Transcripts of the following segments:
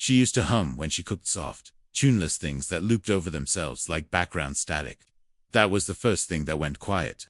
She used to hum when she cooked soft, tuneless things that looped over themselves like background static. That was the first thing that went quiet.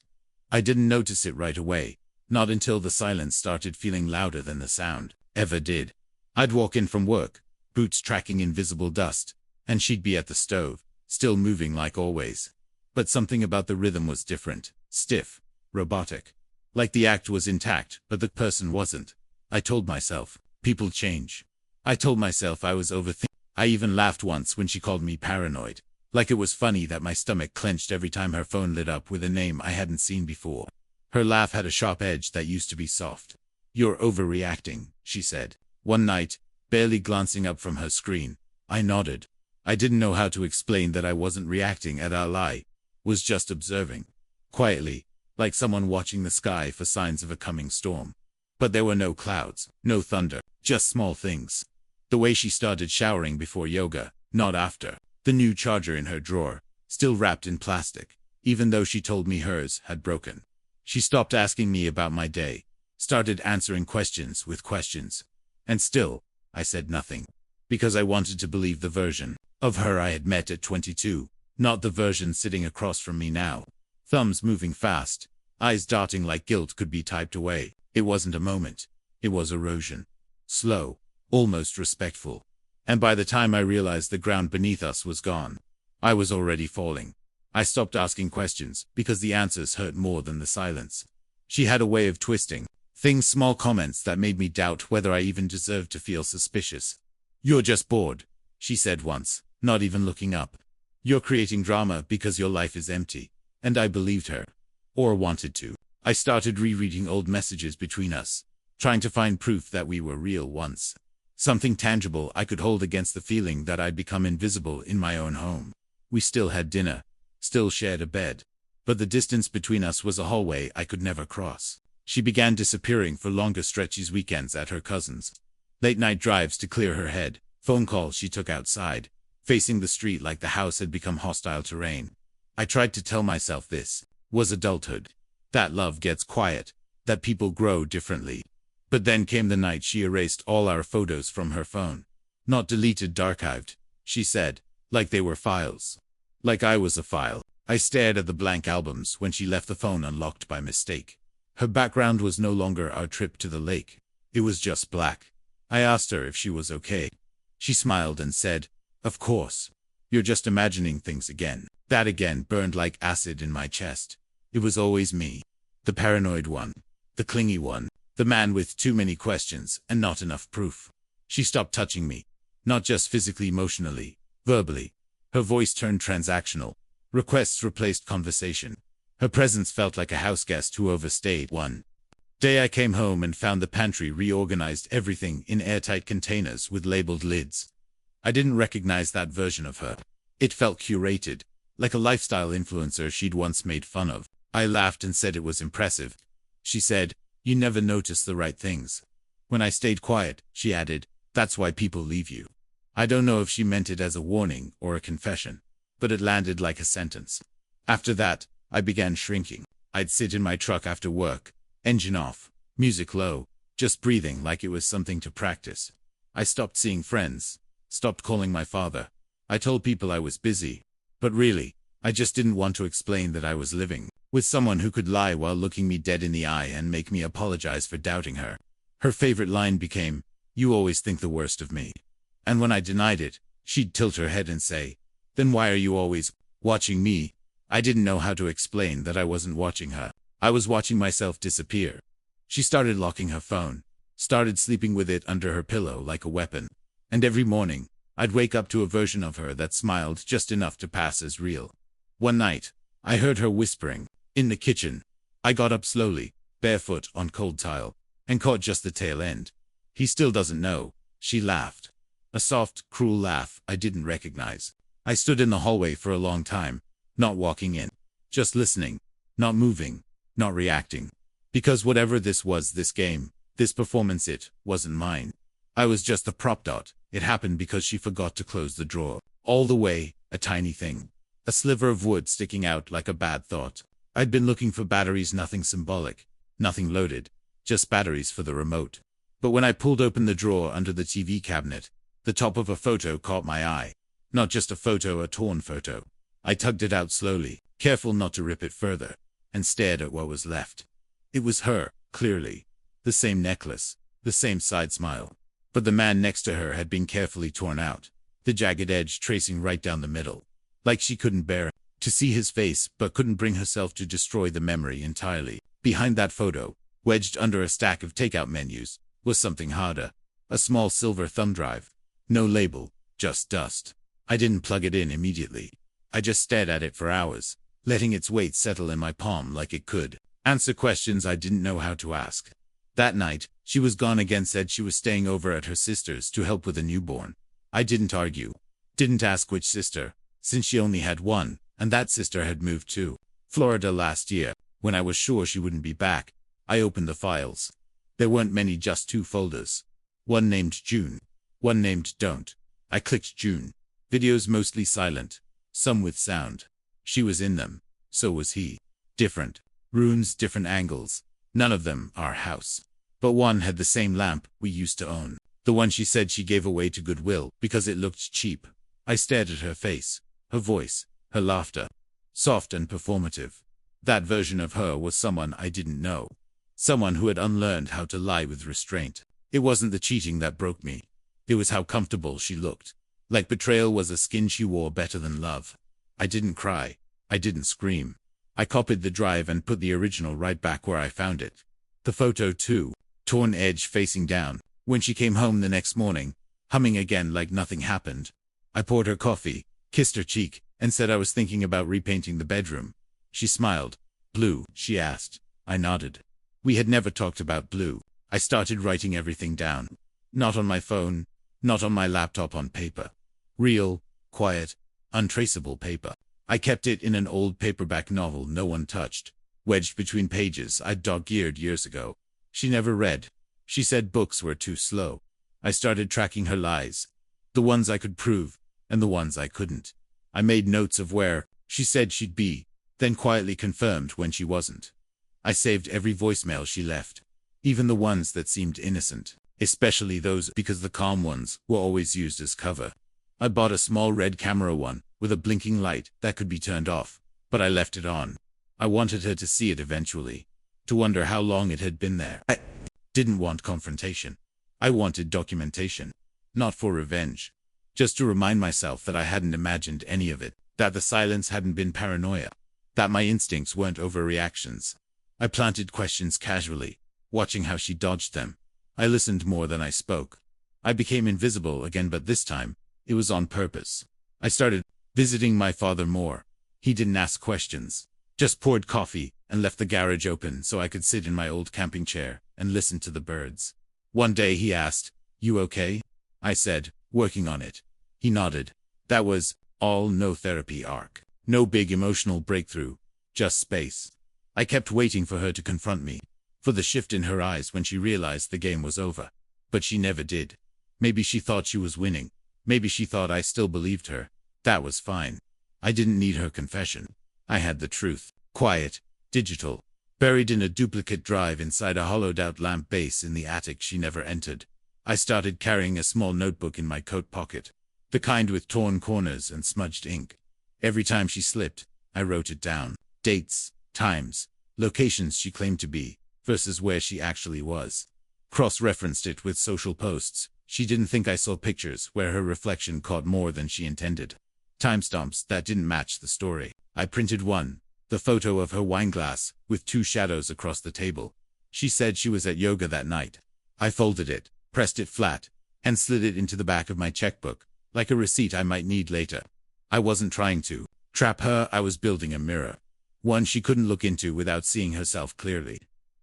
I didn't notice it right away, not until the silence started feeling louder than the sound ever did. I'd walk in from work, boots tracking invisible dust, and she'd be at the stove, still moving like always. But something about the rhythm was different, stiff, robotic. Like the act was intact, but the person wasn't. I told myself, people change. I told myself I was overthinking. I even laughed once when she called me paranoid. Like it was funny that my stomach clenched every time her phone lit up with a name I hadn't seen before. Her laugh had a sharp edge that used to be soft. "You're overreacting," she said. One night, barely glancing up from her screen, I nodded. I didn't know how to explain that I wasn't reacting at our lie, was just observing. Quietly, like someone watching the sky for signs of a coming storm. But there were no clouds, no thunder, just small things. The way she started showering before yoga, not after. The new charger in her drawer, still wrapped in plastic, even though she told me hers had broken. She stopped asking me about my day, started answering questions with questions. And still, I said nothing. Because I wanted to believe the version of her I had met at 22, not the version sitting across from me now. Thumbs moving fast, eyes darting like guilt could be typed away. It wasn't a moment. It was erosion. Slow, almost respectful. And by the time I realized the ground beneath us was gone, I was already falling. I stopped asking questions because the answers hurt more than the silence. She had a way of twisting things, small comments that made me doubt whether I even deserved to feel suspicious. "You're just bored," she said once, not even looking up. "You're creating drama because your life is empty." And I believed her. Or wanted to. I started rereading old messages between us, trying to find proof that we were real once. Something tangible I could hold against the feeling that I'd become invisible in my own home. We still had dinner, still shared a bed, but the distance between us was a hallway I could never cross. She began disappearing for longer stretches, weekends at her cousin's, late-night drives to clear her head, phone calls she took outside, facing the street like the house had become hostile terrain. I tried to tell myself this was adulthood, that love gets quiet, that people grow differently. But then came the night she erased all our photos from her phone. "Not deleted, archived," she said, like they were files. Like I was a file. I stared at the blank albums when she left the phone unlocked by mistake. Her background was no longer our trip to the lake. It was just black. I asked her if she was okay. She smiled and said, "Of course. You're just imagining things again." That again burned like acid in my chest. It was always me. The paranoid one. The clingy one. The man with too many questions and not enough proof. She stopped touching me. Not just physically, emotionally, verbally. Her voice turned transactional. Requests replaced conversation. Her presence felt like a house guest who overstayed. One day I came home and found the pantry reorganized, everything in airtight containers with labeled lids. I didn't recognize that version of her. It felt curated, like a lifestyle influencer she'd once made fun of. I laughed and said it was impressive. She said, "You never notice the right things." When I stayed quiet, she added, "That's why people leave you." I don't know if she meant it as a warning or a confession, but it landed like a sentence. After that, I began shrinking. I'd sit in my truck after work, engine off, music low, just breathing like it was something to practice. I stopped seeing friends, stopped calling my father. I told people I was busy, but really, I just didn't want to explain that I was living with someone who could lie while looking me dead in the eye and make me apologize for doubting her. Her favorite line became, "You always think the worst of me." And when I denied it, she'd tilt her head and say, "Then why are you always watching me?" I didn't know how to explain that I wasn't watching her. I was watching myself disappear. She started locking her phone, started sleeping with it under her pillow like a weapon. And every morning, I'd wake up to a version of her that smiled just enough to pass as real. One night, I heard her whispering, in the kitchen. I got up slowly, barefoot on cold tile, and caught just the tail end. "He still doesn't know," she laughed. A soft, cruel laugh I didn't recognize. I stood in the hallway for a long time, not walking in, just listening, not moving, not reacting. Because whatever this was, this game, this performance, it wasn't mine. I was just the prop dot. It happened because she forgot to close the drawer. All the way, a tiny thing. A sliver of wood sticking out like a bad thought. I'd been looking for batteries, nothing symbolic, nothing loaded, just batteries for the remote. But when I pulled open the drawer under the TV cabinet, The top of a photo caught my eye. Not just a photo, a torn photo. I tugged it out slowly, careful not to rip it further, and stared at what was left. It was her, clearly. The same necklace, the same side smile. But the man next to her had been carefully torn out, the jagged edge tracing right down the middle. Like she couldn't bear to see his face, but couldn't bring herself to destroy the memory entirely. Behind that photo, wedged under a stack of takeout menus, was something harder. A small silver thumb drive. No label, just dust. I didn't plug it in immediately. I just stared at it for hours, letting its weight settle in my palm like it could answer questions I didn't know how to ask. That night, she was gone again, said she was staying over at her sister's to help with a newborn. I didn't argue. Didn't ask which sister, since she only had one, and that sister had moved to Florida last year. When I was sure she wouldn't be back, I opened the files. There weren't many, just 2 folders. One named June. One named Don't. I clicked June. Videos mostly silent, some with sound. She was in them. So was he. Different rooms, different angles. None of them our house. But one had the same lamp we used to own. The one she said she gave away to Goodwill because it looked cheap. I stared at her face, her voice, her laughter. Soft and performative. That version of her was someone I didn't know. Someone who had unlearned how to lie with restraint. It wasn't the cheating that broke me. It was how comfortable she looked. Like betrayal was a skin she wore better than love. I didn't cry. I didn't scream. I copied the drive and put the original right back where I found it. The photo too. Torn edge facing down. When she came home the next morning, humming again like nothing happened. I poured her coffee, kissed her cheek, and said I was thinking about repainting the bedroom. She smiled. Blue, she asked. I nodded. We had never talked about blue. I started writing everything down. Not on my phone, not on my laptop, on paper. Real, quiet, untraceable paper. I kept it in an old paperback novel no one touched, wedged between pages I'd dog-eared years ago. She never read. She said books were too slow. I started tracking her lies. The ones I could prove, and the ones I couldn't. I made notes of where she said she'd be, then quietly confirmed when she wasn't. I saved every voicemail she left, even the ones that seemed innocent, especially those because the calm ones were always used as cover. I bought a small red camera one, with a blinking light that could be turned off, but I left it on. I wanted her to see it eventually, to wonder how long it had been there. I didn't want confrontation. I wanted documentation. Not for revenge. Just to remind myself that I hadn't imagined any of it, that the silence hadn't been paranoia, that my instincts weren't overreactions. I planted questions casually, watching how she dodged them. I listened more than I spoke. I became invisible again, but this time, it was on purpose. I started visiting my father more. He didn't ask questions, just poured coffee and left the garage open so I could sit in my old camping chair and listen to the birds. One day he asked, "You okay?" I said, "Working on it." He nodded. That was all. No therapy arc. No big emotional breakthrough. Just space. I kept waiting for her to confront me, for the shift in her eyes when she realized the game was over. But she never did. Maybe she thought she was winning. Maybe she thought I still believed her. That was fine. I didn't need her confession. I had the truth. Quiet, digital, buried in a duplicate drive inside a hollowed-out lamp base in the attic she never entered. I started carrying a small notebook in my coat pocket, the kind with torn corners and smudged ink. Every time she slipped, I wrote it down. Dates, times, locations she claimed to be, versus where she actually was. Cross-referenced it with social posts. She didn't think I saw pictures where her reflection caught more than she intended. Timestamps that didn't match the story. I printed one, the photo of her wine glass, with 2 shadows across the table. She said she was at yoga that night. I folded it, pressed it flat, and slid it into the back of my checkbook, like a receipt I might need later. I wasn't trying to trap her. I was building a mirror. One she couldn't look into without seeing herself clearly.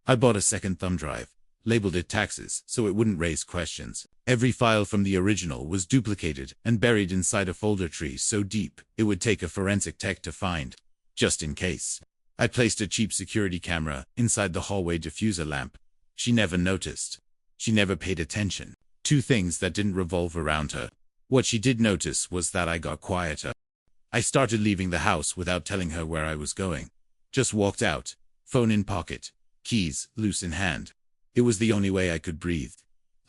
I bought a second thumb drive, labeled it taxes so it wouldn't raise questions. Every file from the original was duplicated and buried inside a folder tree so deep it would take a forensic tech to find. Just in case. I placed a cheap security camera inside the hallway diffuser lamp. She never noticed. She never paid attention. 2 things that didn't revolve around her. What she did notice was that I got quieter. I started leaving the house without telling her where I was going. Just walked out, phone in pocket, keys loose in hand. It was the only way I could breathe.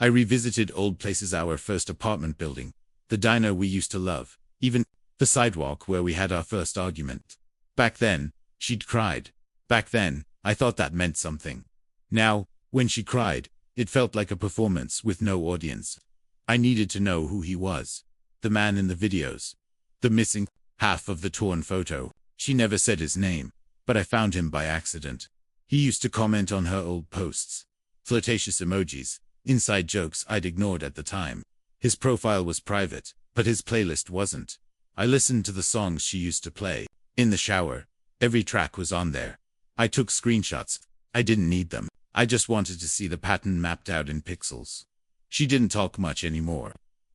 I revisited old places, our first apartment building, the diner we used to love, even the sidewalk where we had our first argument. Back then, she'd cried. Back then, I thought that meant something. Now, when she cried, it felt like a performance with no audience. I needed to know who he was. The man in the videos. The missing half of the torn photo. She never said his name, but I found him by accident. He used to comment on her old posts. Flirtatious emojis, inside jokes I'd ignored at the time. His profile was private, but his playlist wasn't. I listened to the songs she used to play. In the shower. Every track was on there. I took screenshots. I didn't need them. I just wanted to see the pattern mapped out in pixels. She didn't talk much anymore.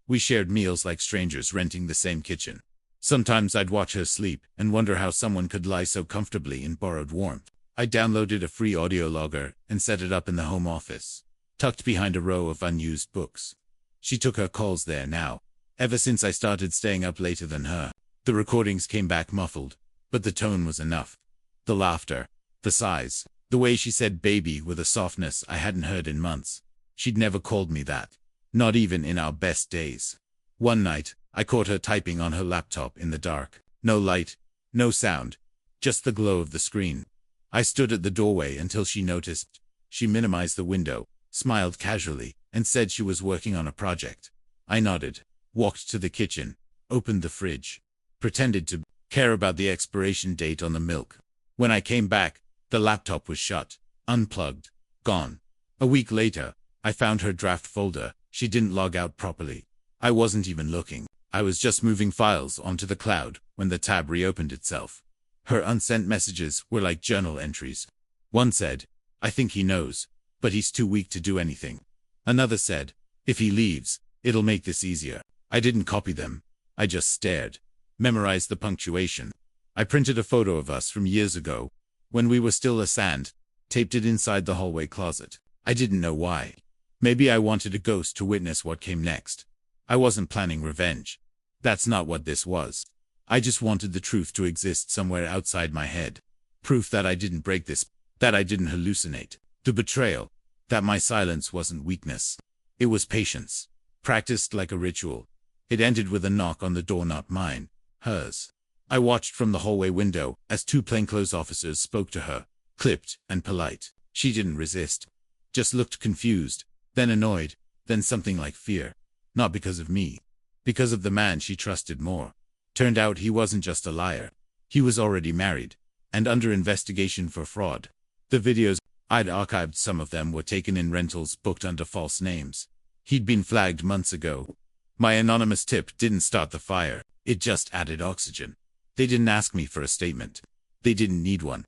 We shared meals like strangers renting the same kitchen. Sometimes I'd watch her sleep and wonder how someone could lie so comfortably in borrowed warmth. I downloaded a free audio logger and set it up in the home office, tucked behind a row of unused books. She took her calls there now. Ever since I started staying up later than her, the recordings came back muffled, but the tone was enough. The laughter, the sighs, the way she said baby with a softness I hadn't heard in months. She'd never called me that. Not even in our best days. One night, I caught her typing on her laptop in the dark. No light, no sound, just the glow of the screen. I stood at the doorway until she noticed. She minimized the window, smiled casually, and said she was working on a project. I nodded, walked to the kitchen, opened the fridge, pretended to care about the expiration date on the milk. When I came back, the laptop was shut, unplugged, gone. A week later, I found her draft folder. She didn't log out properly. I wasn't even looking. I was just moving files onto the cloud when the tab reopened itself. Her unsent messages were like journal entries. One said, "I think he knows, but he's too weak to do anything." Another said, "If he leaves, it'll make this easier." I didn't copy them. I just stared, memorized the punctuation. I printed a photo of us from years ago, when we were still a sand, taped it inside the hallway closet. I didn't know why. Maybe I wanted a ghost to witness what came next. I wasn't planning revenge. That's not what this was. I just wanted the truth to exist somewhere outside my head. Proof that I didn't break this, that I didn't hallucinate. The betrayal, that my silence wasn't weakness. It was patience, practiced like a ritual. It ended with a knock on the door, not mine, hers. I watched from the hallway window as two plainclothes officers spoke to her, clipped and polite. She didn't resist. Just looked confused, then annoyed, then something like fear. Not because of me. Because of the man she trusted more. Turned out he wasn't just a liar. He was already married, and under investigation for fraud. The videos I'd archived, some of them were taken in rentals booked under false names. He'd been flagged months ago. My anonymous tip didn't start the fire, it just added oxygen. They didn't ask me for a statement. They didn't need one.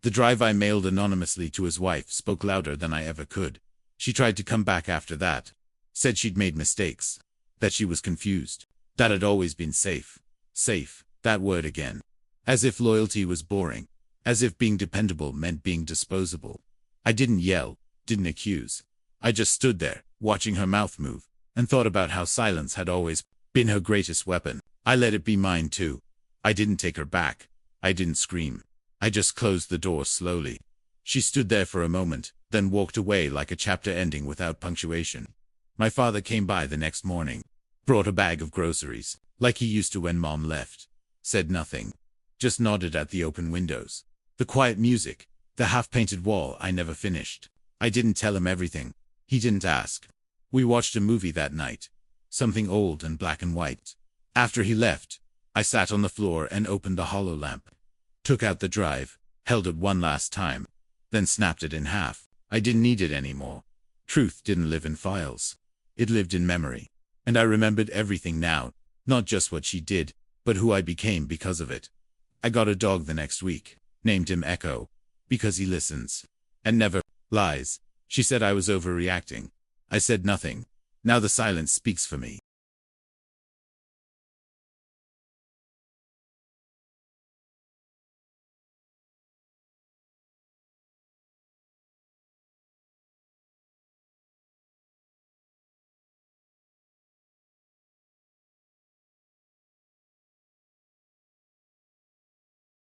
The drive I mailed anonymously to his wife spoke louder than I ever could. She tried to come back after that. Said she'd made mistakes. That she was confused. That I'd always been safe. Safe, that word again. As if loyalty was boring. As if being dependable meant being disposable. I didn't yell, didn't accuse. I just stood there, watching her mouth move, and thought about how silence had always been her greatest weapon. I let it be mine too. I didn't take her back. I didn't scream. I just closed the door slowly. She stood there for a moment, then walked away like a chapter ending without punctuation. My father came by the next morning. Brought a bag of groceries, like he used to when Mom left. Said nothing. Just nodded at the open windows. The quiet music. The half-painted wall I never finished. I didn't tell him everything. He didn't ask. We watched a movie that night. Something old and black and white. After he left, I sat on the floor and opened the hollow lamp. Took out the drive, held it one last time, then snapped it in half. I didn't need it anymore. Truth didn't live in files. It lived in memory. And I remembered everything now, not just what she did, but who I became because of it. I got a dog the next week, named him Echo, because he listens and never lies. She said I was overreacting. I said nothing. Now the silence speaks for me.